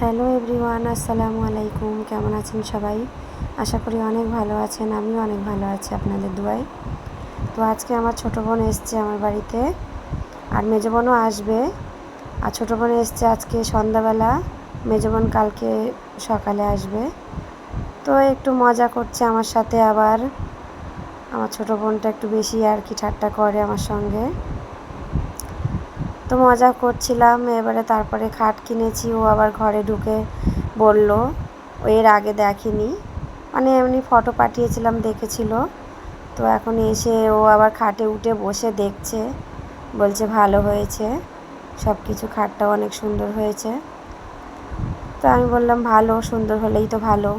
Hello everyone, আসসালামু আলাইকুম। কেমন আছেন সবাই? আশা করি অনেক ভালো আছেন। আমিও অনেক ভালো আছি আপনাদের দোয়ায়। তো আজকে আমার ছোটো বোন এসছে আমার বাড়িতে, আর মেজো বোনও আসবে। আর ছোটো বোন এসছে আজকে সন্ধ্যাবেলা, মেজো বোন কালকে সকালে আসবে। তো একটু মজা করছে আমার সাথে। আবার আমার ছোটো বোনটা একটু বেশি আর কি ঠাট্টা করে আমার সঙ্গে। তো মজা করছিলাম। এবারে তারপরে খাট কিনেছি। ও আবার ঘরে ঢুকে বলল, ও এর আগে দেখেনি, মানে এমনি ফটো পাঠিয়েছিলাম দেখেছিল। তো এখন এসে ও আবার খাটে উঠে বসে দেখছে, বলছে ভালো হয়েছে সব কিছু, খাটটাও অনেক সুন্দর হয়েছে। তো আমি বললাম ভালো, সুন্দর হলেই তো ভালো।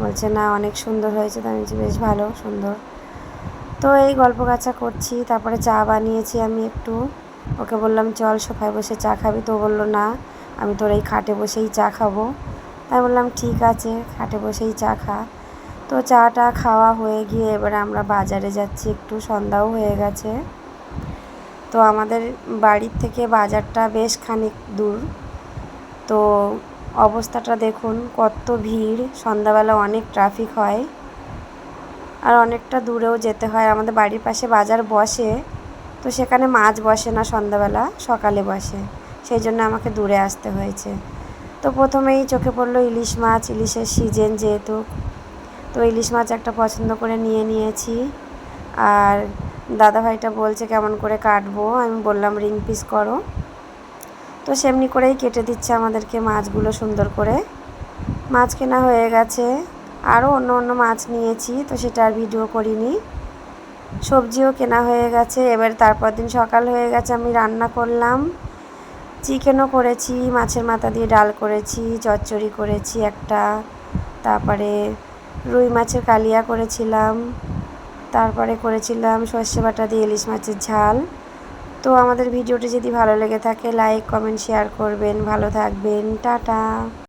বলছে না অনেক সুন্দর হয়েছে। তো আমি বলছি বেশ ভালো, সুন্দর। তো এই গল্প গাছা করছি। তারপরে চা বানিয়েছি আমি একটু। ওকে বললাম চল সোফায় বসে চা খাবি। তো বললো না, আমি তোর এই খাটে বসেই চা খাবো। তাই বললাম ঠিক আছে, খাটে বসেই চা খা। তো চাটা খাওয়া হয়ে গিয়ে এবারে আমরা বাজারে যাচ্ছি, একটু সন্ধ্যাও হয়ে গেছে। তো আমাদের বাড়ির থেকে বাজারটা বেশ খানিক দূর। তো অবস্থাটা দেখুন, কত ভিড়। সন্ধ্যাবেলা অনেক ট্রাফিক হয়, আর অনেকটা দূরেও যেতে হয়। আমাদের বাড়ির পাশে বাজার বসে, তো সেখানে মাছ বসে না সন্ধ্যাবেলা, সকালে বসে, সেই জন্য আমাকে দূরে আসতে হয়েছে। তো প্রথমেই চোখে পড়লো ইলিশ মাছ, ইলিশের সিজন যেহেতু। তো ইলিশ মাছ একটা পছন্দ করে নিয়ে নিয়েছি। আর দাদাভাইটা বলছে কেমন করে কাটবো, আমি বললাম রিং পিস করো। তো সেমনি করেই কেটে দিচ্ছে আমাদেরকে মাছগুলো সুন্দর করে। মাছ কেনা হয়ে গেছে, আরও অন্য অন্য মাছ নিয়েছি, তো সেটা আর ভিডিও করিনি। সবজিও কেনা হয়ে গেছে। এবার তারপর দিন সকাল হয়ে গেছে, আমি রান্না করলাম। চিকেনও করেছি, মাছের মাথা দিয়ে ডাল করেছি, চচ্চড়ি করেছি একটা, তারপরে রুই মাছের কালিয়া করেছিলাম, তারপরে করেছিলাম সর্ষে বাটা দিয়ে ইলিশ মাছের ঝাল। তো আমাদের ভিডিওটি যদি ভালো লেগে থাকে লাইক কমেন্ট শেয়ার করবেন। ভালো থাকবেন, টাটা।